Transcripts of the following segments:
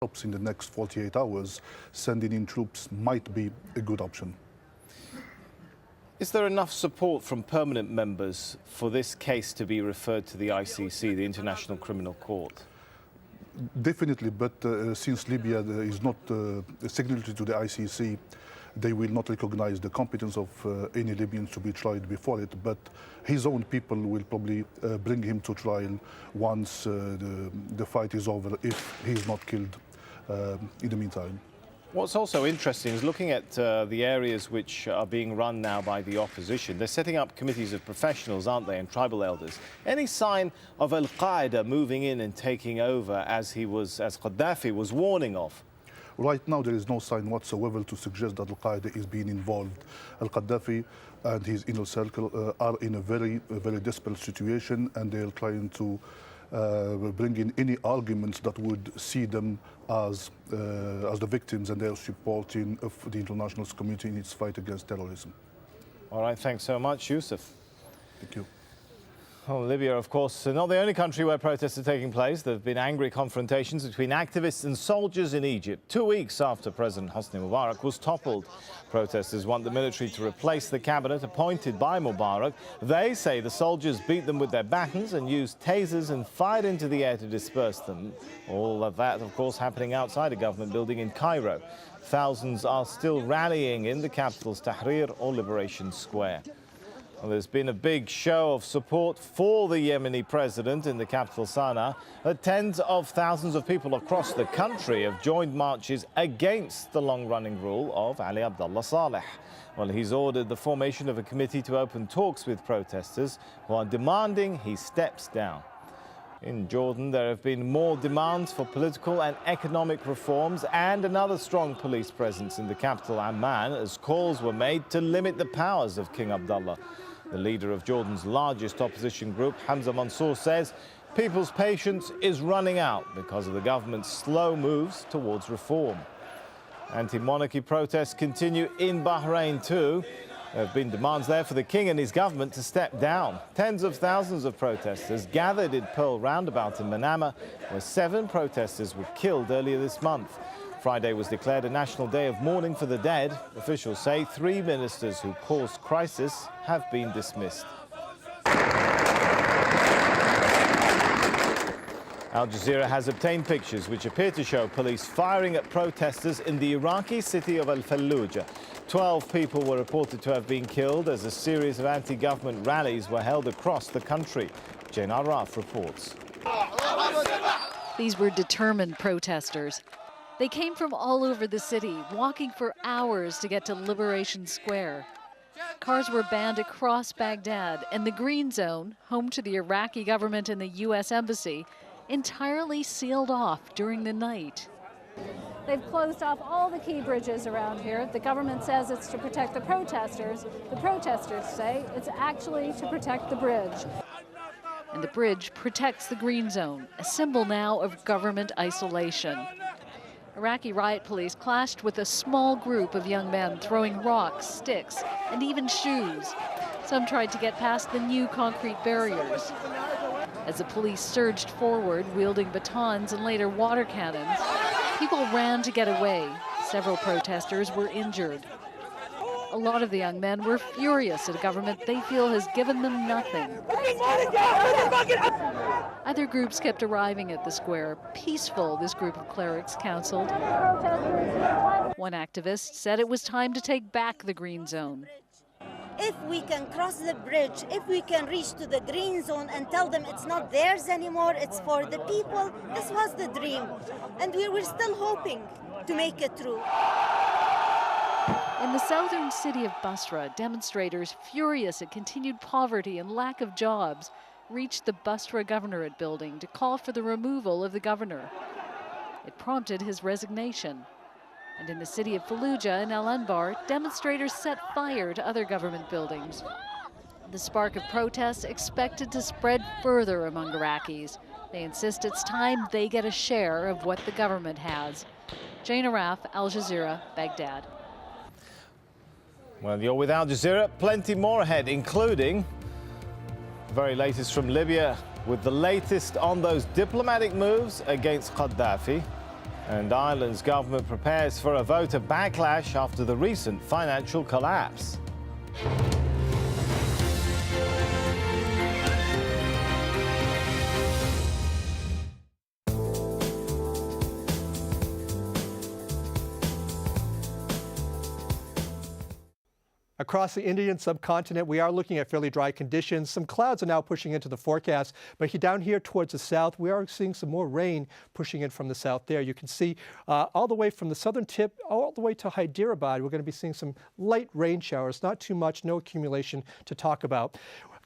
troops in the next 48 hours, sending in troops might be a good option. Is there enough support from permanent members for this case to be referred to the ICC, the International Criminal Court? Definitely, but since Libya is not a signatory to the ICC, they will not recognize the competence of any Libyans to be tried before it, but his own people will probably bring him to trial once the fight is over, if he is not killed in the meantime. What's also interesting is looking at the areas which are being run now by the opposition. They're setting up committees of professionals, aren't they, and tribal elders. Any sign of Al-Qaeda moving in and taking over as Gaddafi was warning of? Right now, there is no sign whatsoever to suggest that Al-Qaeda is being involved. Al-Gaddafi and his inner circle are in a very desperate situation, and they are trying to bring in any arguments that would see them as the victims, and they are supporting the international community in its fight against terrorism. All right, thanks so much, Yusuf. Thank you. Well, Libya, of course, not the only country where protests are taking place. There have been angry confrontations between activists and soldiers in Egypt 2 weeks after President Hosni Mubarak was toppled. Protesters want the military to replace the cabinet appointed by Mubarak. They say the soldiers beat them with their batons and used tasers and fired into the air to disperse them. All of that, of course, happening outside a government building in Cairo. Thousands are still rallying in the capital's Tahrir or Liberation Square. Well, there's been a big show of support for the Yemeni president in the capital, Sana'a. Tens of thousands of people across the country have joined marches against the long-running rule of Ali Abdullah Saleh. Well, he's ordered the formation of a committee to open talks with protesters who are demanding he steps down. In Jordan, there have been more demands for political and economic reforms and another strong police presence in the capital, Amman, as calls were made to limit the powers of King Abdullah. The leader of Jordan's largest opposition group, Hamza Mansour, says people's patience is running out because of the government's slow moves towards reform. Anti-monarchy protests continue in Bahrain too. There have been demands there for the king and his government to step down. Tens of thousands of protesters gathered in Pearl Roundabout in Manama, where 7 protesters were killed earlier this month. Friday was declared a national day of mourning for the dead. Officials say 3 ministers who caused crisis have been dismissed. AlJazeera has obtained pictures which appear to show police firing at protesters in the Iraqi city of Al-Fallujah. 12 people were reported to have been killed as a series of anti-government rallies were held across the country. Jane Araf reports. These were determined protesters. They came from all over the city, walking for hours to get to Liberation Square. Cars were banned across Baghdad, and the Green Zone, home to the Iraqi government and the U.S. Embassy, entirely sealed off during the night. They've closed off all the key bridges around here. The government says it's to protect the protesters. The protesters say it's actually to protect the bridge. And the bridge protects the Green Zone, a symbol now of government isolation. Iraqi riot police clashed with a small group of young men throwing rocks, sticks, and even shoes. Some tried to get past the new concrete barriers. As the police surged forward, wielding batons and later water cannons, people ran to get away. Several protesters were injured. A lot of the young men were furious at a government they feel has given them nothing. Other groups kept arriving at the square. Peaceful, this group of clerics counseled. One activist said it was time to take back the Green Zone. If we can cross the bridge, if we can reach to the Green Zone and tell them it's not theirs anymore, it's for the people, this was the dream. And we were still hoping to make it true. In the southern city of Basra, demonstrators, furious at continued poverty and lack of jobs, reached the Basra Governorate building to call for the removal of the governor. It prompted his resignation. And in the city of Fallujah and Al-Anbar, demonstrators set fire to other government buildings. The spark of protests expected to spread further among Iraqis. They insist it's time they get a share of what the government has. Jane Araf, AlJazeera, Baghdad. Well, you're with AlJazeera. Plenty more ahead, including the very latest from Libya, with the latest on those diplomatic moves against Gaddafi. And Ireland's government prepares for a voter backlash after the recent financial collapse. Across the Indian subcontinent, we are looking at fairly dry conditions. Some clouds are now pushing into the forecast, but down here towards the south, we are seeing some more rain pushing in from the south there. You can see all the way from the southern tip, all the way to Hyderabad, we're going to be seeing some light rain showers, not too much, no accumulation to talk about.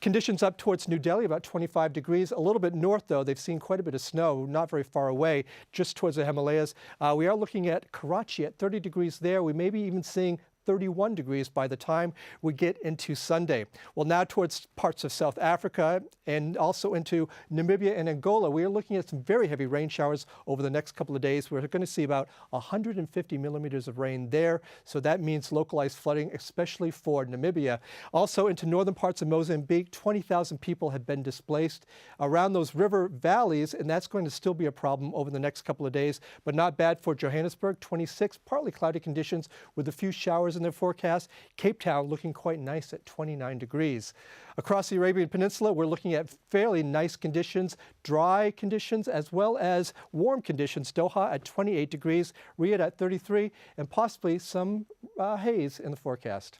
Conditions up towards New Delhi, about 25 degrees. A little bit north, though, they've seen quite a bit of snow, not very far away, just towards the Himalayas. We are looking at Karachi at 30 degrees there. We may be even seeing 31 degrees by the time we get into Sunday. Well, now towards parts of South Africa and also into Namibia and Angola, we are looking at some very heavy rain showers over the next couple of days. We're going to see about 150 millimeters of rain there. So that means localized flooding, especially for Namibia. Also into northern parts of Mozambique, 20,000 people have been displaced around those river valleys, and that's going to still be a problem over the next couple of days, but not bad for Johannesburg. 26 partly cloudy conditions with a few showers in their forecast. Cape Town looking quite nice at 29 degrees. Across the Arabian Peninsula, we're looking at fairly nice conditions, dry conditions, as well as warm conditions. Doha at 28 degrees, Riyadh at 33, and possibly some haze in the forecast.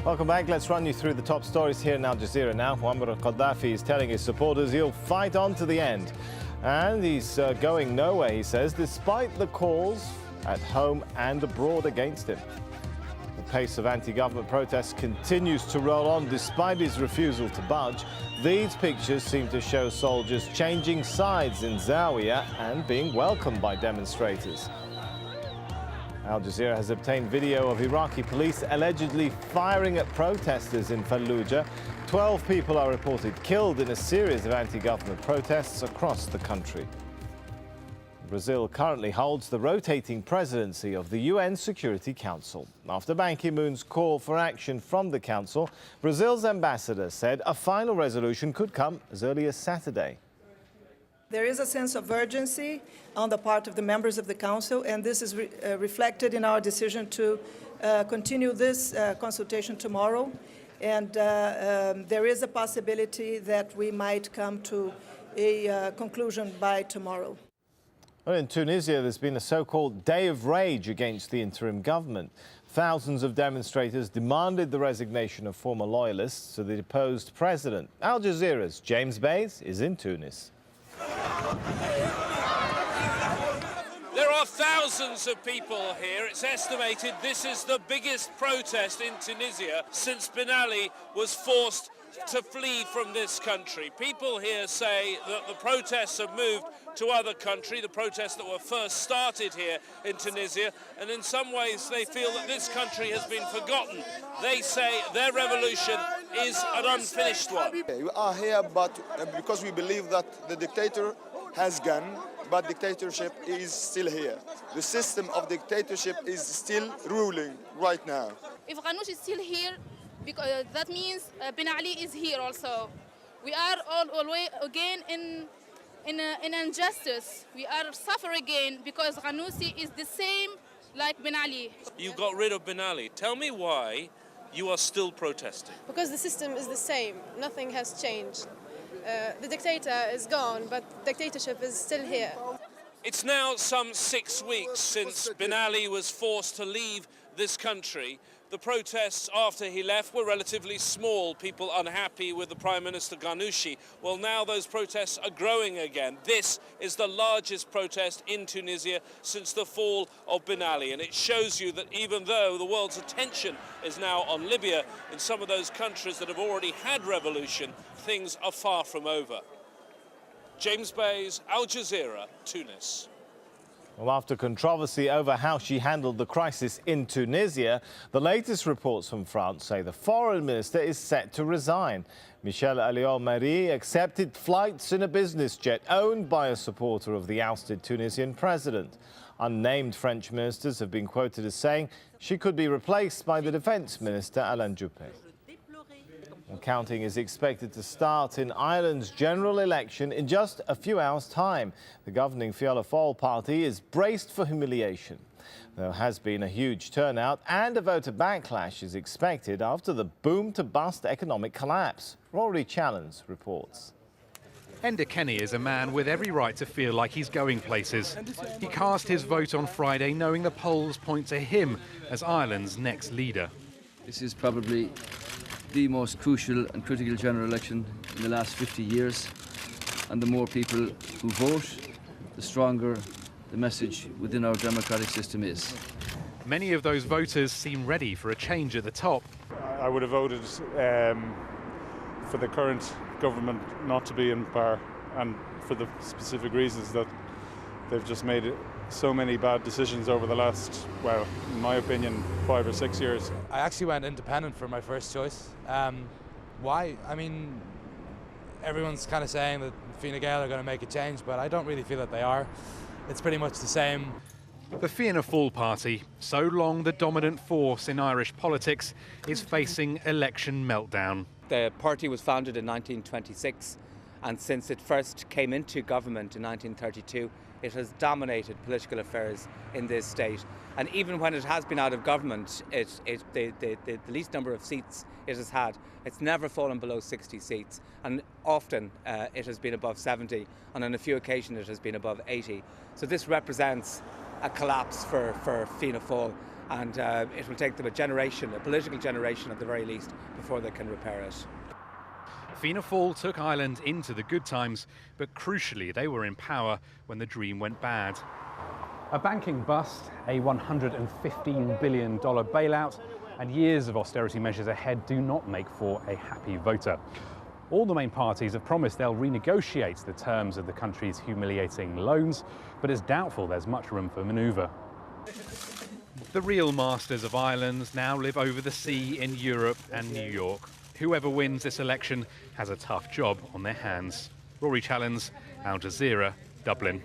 Welcome back. Let's run you through the top stories here in AlJazeera now. Muammar al-Gaddafi is telling his supporters he'll fight on to the end. And he's going nowhere, he says, despite the calls at home and abroad against him. The pace of anti-government protests continues to roll on despite his refusal to budge. These pictures seem to show soldiers changing sides in Zawiya and being welcomed by demonstrators. AlJazeera has obtained video of Iraqi police allegedly firing at protesters in Fallujah. 12 people are reported killed in a series of anti-government protests across the country. Brazil currently holds the rotating presidency of the UN Security Council. After Ban Ki-moon's call for action from the Council, Brazil's ambassador said a final resolution could come as early as Saturday. There is a sense of urgency on the part of the members of the Council, and this is reflected in our decision to continue this consultation tomorrow. And there is a possibility that we might come to a conclusion by tomorrow. Well, in Tunisia, there's been a so-called day of rage against the interim government. Thousands of demonstrators demanded the resignation of former loyalists to the deposed president. AlJazeera's James Bays is in Tunis. There are thousands of people here. It's estimated this is the biggest protest in Tunisia since Ben Ali was forced to flee from this country. People here say that the protests have moved to other countries, the protests that were first started here in Tunisia, and in some ways they feel that this country has been forgotten. They say their revolution is an unfinished one. We are here because we believe that the dictator has gone, but dictatorship is still here. The system of dictatorship is still ruling right now. If Ghannouchi is still here, because that means Ben Ali is here also. We are all the way again in injustice. We are suffering again because Ghannouchi is the same like Ben Ali. You got rid of Ben Ali. Tell me why you are still protesting. Because the system is the same. Nothing has changed. The dictator is gone, but dictatorship is still here. It's now some 6 weeks since Ben Ali was forced to leave this country. The protests after he left were relatively small, people unhappy with the Prime Minister Ghannouchi. Well, now those protests are growing again. This is the largest protest in Tunisia since the fall of Ben Ali, and it shows you that even though the world's attention is now on Libya, in some of those countries that have already had revolution, things are far from over. James Bays, Al Jazeera, Tunis. Well, after controversy over how she handled the crisis in Tunisia, the latest reports from France say the foreign minister is set to resign. Michel Alliot-Marie accepted flights in a business jet owned by a supporter of the ousted Tunisian president. Unnamed French ministers have been quoted as saying she could be replaced by the defence minister Alain Juppé. Counting is expected to start in Ireland's general election in just a few hours' time. The governing Fianna Fáil party is braced for humiliation. There has been a huge turnout and a voter backlash is expected after the boom-to-bust economic collapse. Rory Challens reports. Enda Kenny is a man with every right to feel like he's going places. He cast his vote on Friday knowing the polls point to him as Ireland's next leader. This is probably the most crucial and critical general election in the last 50 years. And the more people who vote, the stronger the message within our democratic system is. Many of those voters seem ready for a change at the top. I would have voted for the current government not to be in power, and for the specific reasons that they've just made so many bad decisions over the last, well, in my opinion, 5 or 6 years. I actually went independent for my first choice. Why? I mean, everyone's kind of saying that Fine Gael are going to make a change, but I don't really feel that they are. It's pretty much the same. The Fianna Fáil party, so long the dominant force in Irish politics, is facing election meltdown. The party was founded in 1926, and since it first came into government in 1932, it has dominated political affairs in this state. And even when it has been out of government, the least number of seats it has had, it's never fallen below 60 seats. And often it has been above 70, and on a few occasions it has been above 80. So this represents a collapse for Fianna Fáil, and it will take them a generation, a political generation at the very least, before they can repair it. Fianna Fáil took Ireland into the good times, but crucially they were in power when the dream went bad. A banking bust, a $115 billion bailout, and years of austerity measures ahead do not make for a happy voter. All the main parties have promised they'll renegotiate the terms of the country's humiliating loans, but it's doubtful there's much room for manoeuvre. The real masters of Ireland now live over the sea in Europe and New York. Whoever wins this election has a tough job on their hands. Rory Challens, AlJazeera, Dublin.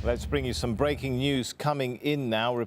Let's bring you some breaking news coming in now.